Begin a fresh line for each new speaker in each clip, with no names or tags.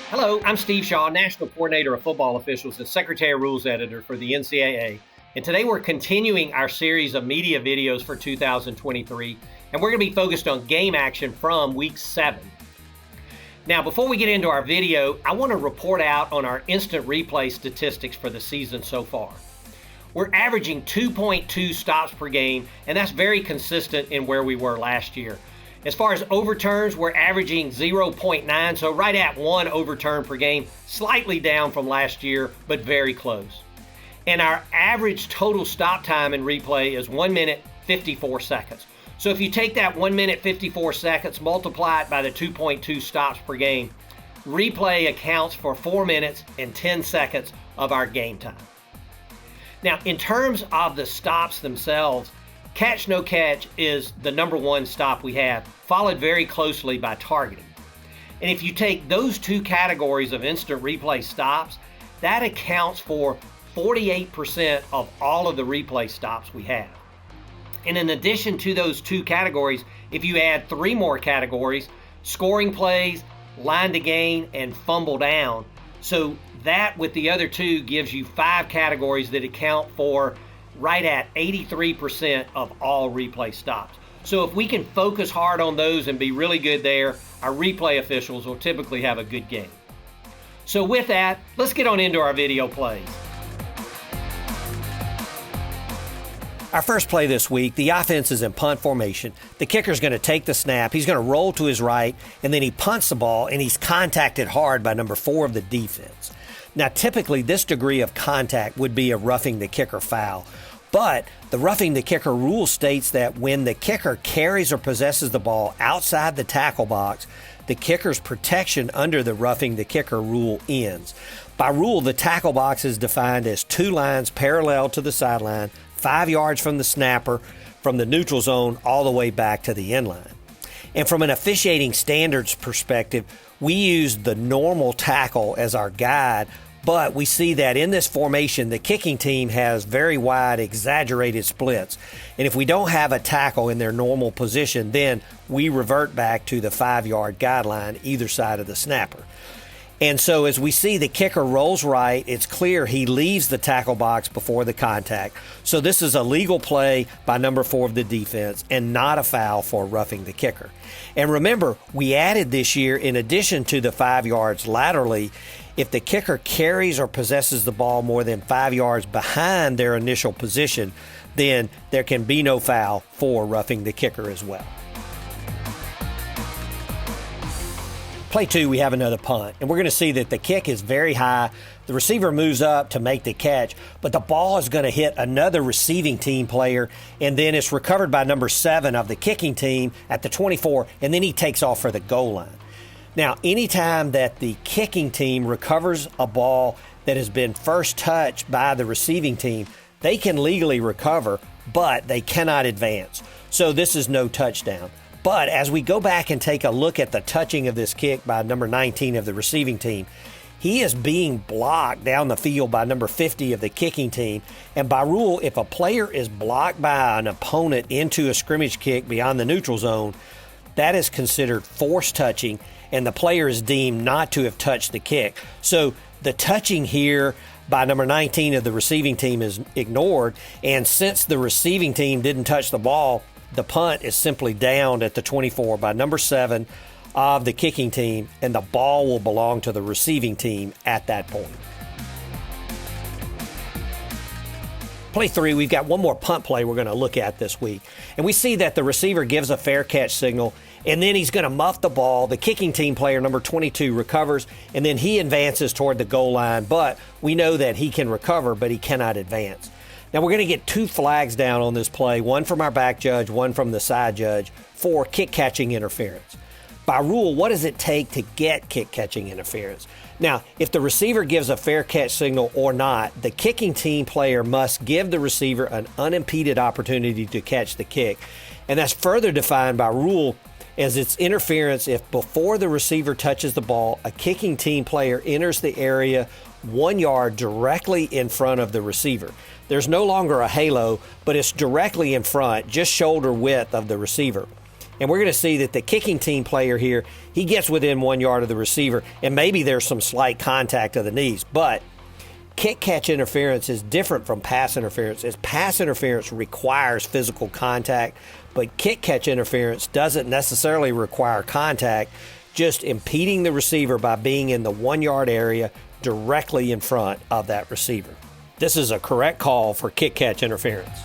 Hello, I'm Steve Shaw, National Coordinator of Football Officials and Secretary of Rules Editor for the NCAA. And today we're continuing our series of media videos for 2023, and we're going to be focused on game action from Week 7. Now, before we get into our video, I want to report out on our instant replay statistics for the season so far. We're averaging 2.2 stops per game, and that's very consistent in where we were last year. As far as overturns, we're averaging 0.9, so right at 1 overturn per game, slightly down from last year, but very close. And our average total stop time in replay is 1 minute, 54 seconds. So if you take that 1 minute, 54 seconds, multiply it by the 2.2 stops per game, replay accounts for 4 minutes and 10 seconds of our game time. Now, in terms of the stops themselves, catch, no catch is the number one stop we have, followed very closely by targeting. And if you take those two categories of instant replay stops, that accounts for 48% of all of the replay stops we have. And in addition to those two categories, if you add 3 more categories, scoring plays, line to gain, and fumble down, so that with the other two gives you 5 categories that account for right at 83% of all replay stops. So if we can focus hard on those and be really good there, our replay officials will typically have a good game. So with that, let's get on into our video plays. Our first play this week, the offense is in punt formation. The kicker's going to take the snap. He's going to roll to his right, and then he punts the ball, and he's contacted hard by number 4 of the defense. Now, typically, this degree of contact would be a roughing the kicker foul. But the roughing the kicker rule states that when the kicker carries or possesses the ball outside the tackle box, the kicker's protection under the roughing the kicker rule ends. By rule, the tackle box is defined as 2 lines parallel to the sideline, 5 yards from the snapper, from the neutral zone all the way back to the end line. And from an officiating standards perspective, we use the normal tackle as our guide, but we see that in this formation, the kicking team has very wide, exaggerated splits. And if we don't have a tackle in their normal position, then we revert back to the 5-yard guideline either side of the snapper. And so as we see the kicker rolls right, it's clear he leaves the tackle box before the contact. So this is a legal play by number 4 of the defense and not a foul for roughing the kicker. And remember, we added this year, in addition to the 5 yards laterally, if the kicker carries or possesses the ball more than 5 yards behind their initial position, then there can be no foul for roughing the kicker as well. Play 2, we have another punt, and we're going to see that the kick is very high. The receiver moves up to make the catch, but the ball is going to hit another receiving team player, and then it's recovered by number 7 of the kicking team at the 24, and then he takes off for the goal line. Now, anytime that the kicking team recovers a ball that has been first touched by the receiving team, they can legally recover, but they cannot advance. So this is no touchdown. But as we go back and take a look at the touching of this kick by number 19 of the receiving team, he is being blocked down the field by number 50 of the kicking team. And by rule, if a player is blocked by an opponent into a scrimmage kick beyond the neutral zone, that is considered forced touching, and the player is deemed not to have touched the kick. So the touching here by number 19 of the receiving team is ignored, and since the receiving team didn't touch the ball, the punt is simply downed at the 24 by number 7 of the kicking team, and the ball will belong to the receiving team at that point. Play 3, we've got one more punt play we're going to look at this week. And we see that the receiver gives a fair catch signal, and then he's going to muff the ball. The kicking team player, number 22, recovers, and then he advances toward the goal line. But we know that he can recover, but he cannot advance. Now we're going to get 2 flags down on this play, one from our back judge, one from the side judge, for kick-catching interference. By rule, what does it take to get kick-catching interference? Now, if the receiver gives a fair catch signal or not, the kicking team player must give the receiver an unimpeded opportunity to catch the kick. And that's further defined by rule as it's interference if before the receiver touches the ball, a kicking team player enters the area 1 yard directly in front of the receiver. There's no longer a halo, but it's directly in front, just shoulder width of the receiver.
And we're going to see that the kicking team player here, he gets within 1 yard of the receiver, and maybe there's some slight contact of the knees. But kick-catch interference is different from pass interference, as pass interference requires physical contact, but kick-catch interference doesn't necessarily require contact, just impeding the receiver by being in the 1 yard area directly in front of that receiver. This is a correct call for kick-catch interference.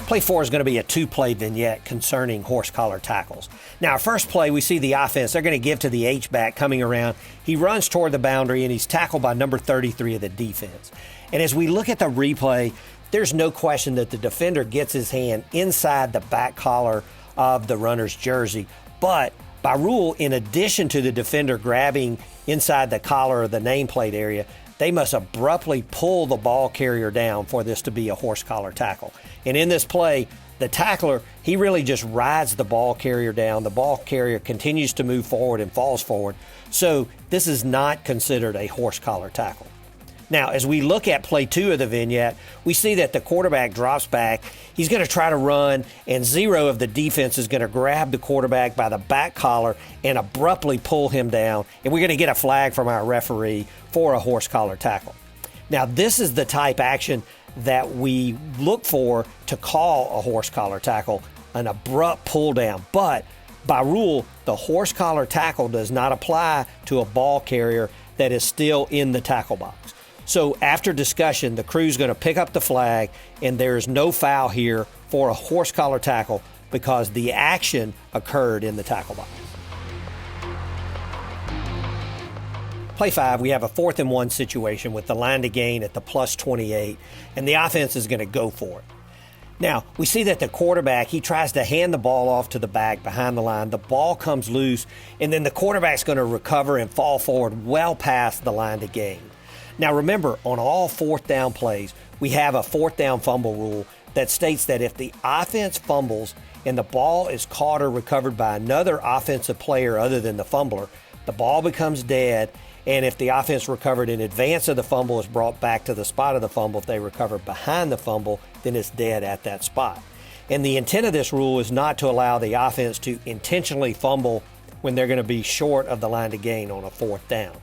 Play 4 is going to be a 2-play vignette concerning horse collar tackles. Now, our first play, we see the offense. They're going to give to the H-back coming around. He runs toward the boundary, and he's tackled by number 33 of the defense. And as we look at the replay, there's no question that the defender gets his hand inside the back collar of the runner's jersey. But by rule, in addition to the defender grabbing inside the collar of the nameplate area, they must abruptly pull the ball carrier down for this to be a horse collar tackle. And in this play, the tackler, he really just rides the ball carrier down. The ball carrier continues to move forward and falls forward. So this is not considered a horse collar tackle. Now, as we look at play 2 of the vignette, we see that the quarterback drops back. He's going to try to run, and 0 of the defense is going to grab the quarterback by the back collar and abruptly pull him down. And we're going to get a flag from our referee for a horse collar tackle. Now, this is the type action that we look for to call a horse collar tackle, an abrupt pull down. But by rule, the horse collar tackle does not apply to a ball carrier that is still in the tackle box. So after discussion, the crew's going to pick up the flag, and there is no foul here for a horse collar tackle because the action occurred in the tackle box. Play 5, we have a 4th and 1 situation with the line to gain at the plus 28, and the offense is going to go for it. Now, we see that the quarterback, he tries to hand the ball off to the back behind the line. The ball comes loose, and then the quarterback's going to recover and fall forward well past the line to gain. Now remember, on all 4th down plays, we have a 4th down fumble rule that states that if the offense fumbles and the ball is caught or recovered by another offensive player other than the fumbler, the ball becomes dead, and if the offense recovered in advance of the fumble is brought back to the spot of the fumble, if they recover behind the fumble, then it's dead at that spot. And the intent of this rule is not to allow the offense to intentionally fumble when they're going to be short of the line to gain on a 4th down.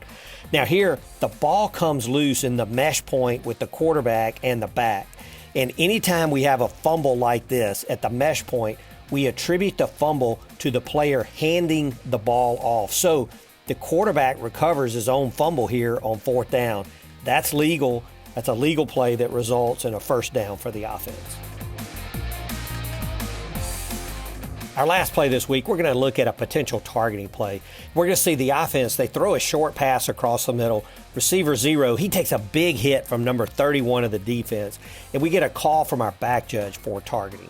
Now here, the ball comes loose in the mesh point with the quarterback and the back. And anytime we have a fumble like this at the mesh point, we attribute the fumble to the player handing the ball off. So the quarterback recovers his own fumble here on 4th down. That's legal. That's a legal play that results in a 1st down for the offense. Our last play this week, we're going to look at a potential targeting play. We're going to see the offense, they throw a short pass across the middle. Receiver 0, he takes a big hit from number 31 of the defense, and we get a call from our back judge for targeting.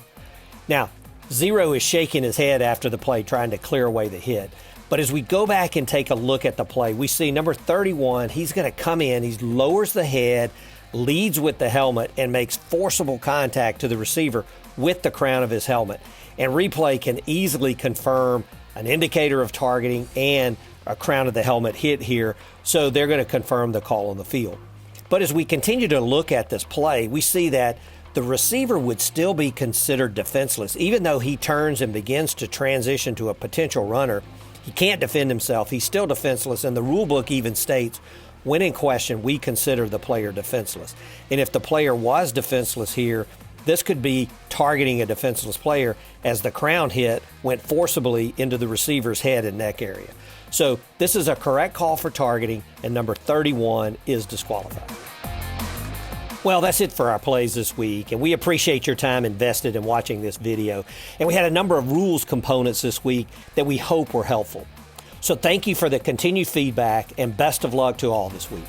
Now, 0 is shaking his head after the play, trying to clear away the hit. But as we go back and take a look at the play, we see number 31, he's going to come in, he lowers the head, leads with the helmet, and makes forcible contact to the receiver with the crown of his helmet. And replay can easily confirm an indicator of targeting and a crown of the helmet hit here, so they're going to confirm the call on the field. But as we continue to look at this play, we see that the receiver would still be considered defenseless. Even though he turns and begins to transition to a potential runner, he can't defend himself. He's still defenseless, and the rule book even states, when in question, we consider the player defenseless. And if the player was defenseless here, this could be targeting a defenseless player as the crown hit went forcibly into the receiver's head and neck area. So this is a correct call for targeting, and number 31 is disqualified. Well, that's it for our plays this week, and we appreciate your time invested in watching this video. And we had a number of rules components this week that we hope were helpful. So thank you for the continued feedback, and best of luck to all this week.